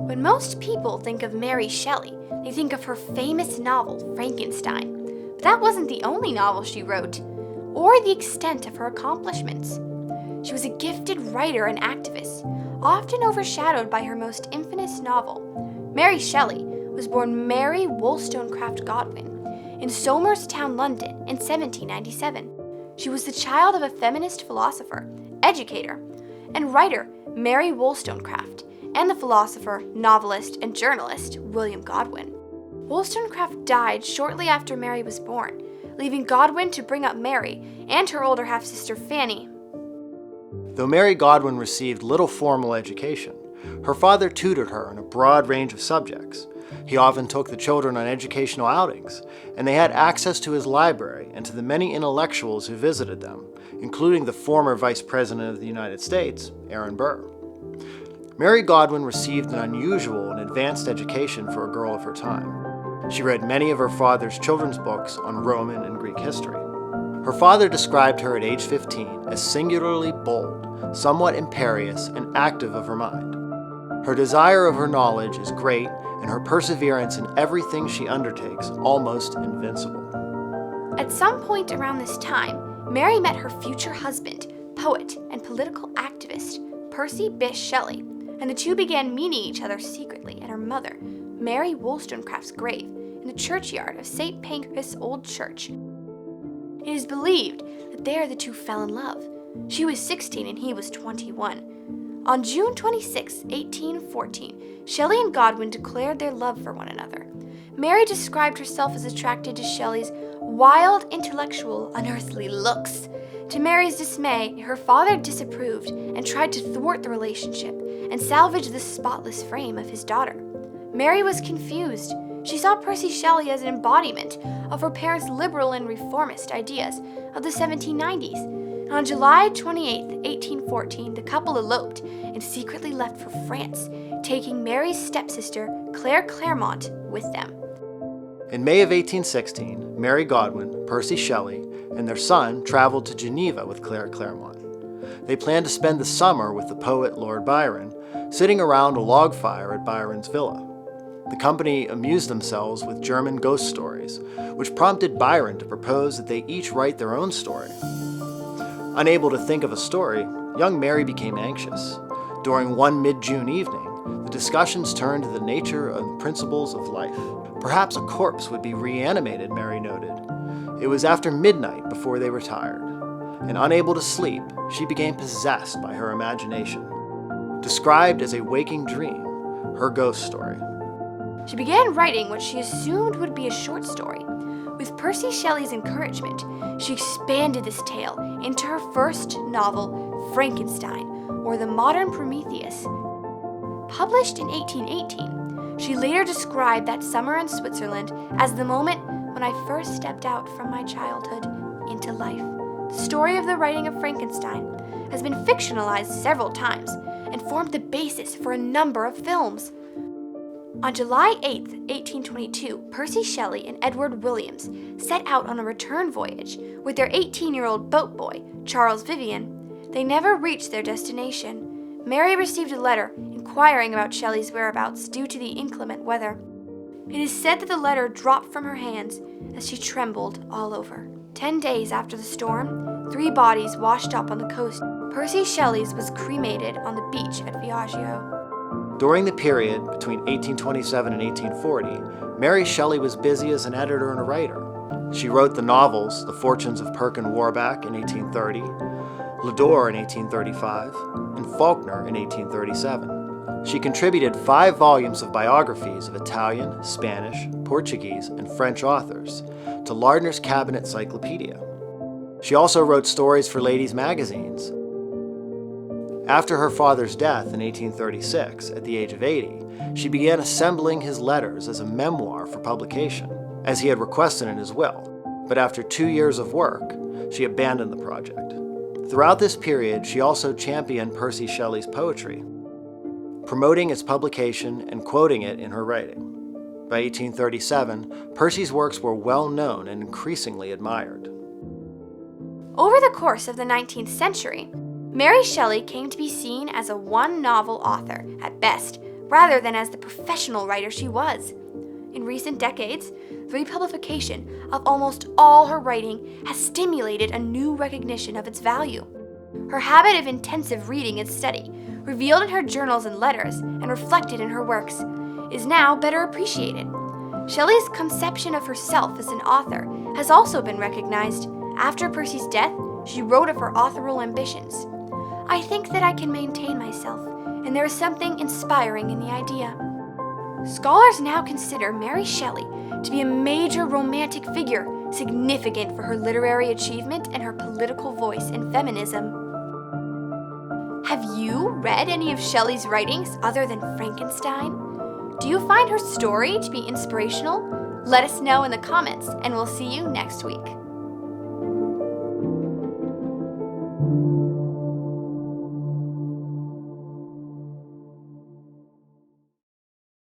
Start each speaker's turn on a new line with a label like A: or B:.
A: When most people think of Mary Shelley, they think of her famous novel, Frankenstein. But that wasn't the only novel she wrote, or the extent of her accomplishments. She was a gifted writer and activist, often overshadowed by her most infamous novel. Mary Shelley was born Mary Wollstonecraft Godwin in Somerstown, London in 1797. She was the child of a feminist philosopher, educator, and writer Mary Wollstonecraft, and the philosopher, novelist, and journalist William Godwin. Wollstonecraft died shortly after Mary was born, leaving Godwin to bring up Mary and her older half-sister Fanny.
B: Though Mary Godwin received little formal education, her father tutored her in a broad range of subjects. He often took the children on educational outings, and they had access to his library and to the many intellectuals who visited them, including the former Vice President of the United States, Aaron Burr. Mary Godwin received an unusual and advanced education for a girl of her time. She read many of her father's children's books on Roman and Greek history. Her father described her at age 15 as singularly bold, somewhat imperious, and active of her mind. Her desire of her knowledge is great, and her perseverance in everything she undertakes almost invincible.
A: At some point around this time, Mary met her future husband, poet and political activist, Percy Shelley, and the two began meeting each other secretly at her mother, Mary Wollstonecraft's grave in the churchyard of St. Pancras Old Church. It is believed that there the two fell in love. She was 16 and he was 21. On June 26, 1814, Shelley and Godwin declared their love for one another. Mary described herself as attracted to Shelley's wild, intellectual, unearthly looks. To Mary's dismay, her father disapproved and tried to thwart the relationship and salvage the spotless frame of his daughter. Mary was confused. She saw Percy Shelley as an embodiment of her parents' liberal and reformist ideas of the 1790s. And on July 28, 1814, the couple eloped and secretly left for France, taking Mary's stepsister, Claire Clairmont, with them.
B: In May of 1816, Mary Godwin, Percy Shelley, and their son traveled to Geneva with Claire Clairmont. They planned to spend the summer with the poet Lord Byron, sitting around a log fire at Byron's villa. The company amused themselves with German ghost stories, which prompted Byron to propose that they each write their own story. Unable to think of a story, young Mary became anxious. During one mid-June evening, the discussions turned to the nature and principles of life. Perhaps a corpse would be reanimated, Mary noted. It was after midnight before they retired, and unable to sleep, she became possessed by her imagination. Described as a waking dream, her ghost story.
A: She began writing what she assumed would be a short story. With Percy Shelley's encouragement, she expanded this tale into her first novel, Frankenstein, or the Modern Prometheus. Published in 1818, she later described that summer in Switzerland as the moment when I first stepped out from my childhood into life. The story of the writing of Frankenstein has been fictionalized several times and formed the basis for a number of films. On July 8, 1822, Percy Shelley and Edward Williams set out on a return voyage with their 18-year-old boat boy, Charles Vivian. They never reached their destination. Mary received a letter inquiring about Shelley's whereabouts due to the inclement weather. It is said that the letter dropped from her hands as she trembled all over. 10 days after the storm, 3 bodies washed up on the coast. Percy Shelley's was cremated on the beach at Viaggio.
B: During the period between 1827 and 1840, Mary Shelley was busy as an editor and a writer. She wrote the novels The Fortunes of Perkin Warbeck in 1830, Lodore in 1835, and Faulkner in 1837. She contributed 5 volumes of biographies of Italian, Spanish, Portuguese, and French authors to Lardner's Cabinet Cyclopedia. She also wrote stories for ladies' magazines. After her father's death in 1836, at the age of 80, she began assembling his letters as a memoir for publication, as he had requested in his will, but after 2 years of work, she abandoned the project. Throughout this period, she also championed Percy Shelley's poetry, promoting its publication and quoting it in her writing. By 1837, Percy's works were well known and increasingly admired.
A: Over the course of the 19th century, Mary Shelley came to be seen as a one-novel author, at best, rather than as the professional writer she was. In recent decades, the republication of almost all her writing has stimulated a new recognition of its value. Her habit of intensive reading and study, revealed in her journals and letters and reflected in her works, is now better appreciated. Shelley's conception of herself as an author has also been recognized. After Percy's death, she wrote of her authorial ambitions. "I think that I can maintain myself, and there is something inspiring in the idea." Scholars now consider Mary Shelley to be a major romantic figure, significant for her literary achievement and her political voice in feminism. Have you read any of Shelley's writings other than Frankenstein? Do you find her story to be inspirational? Let us know in the comments, and we'll see you next week.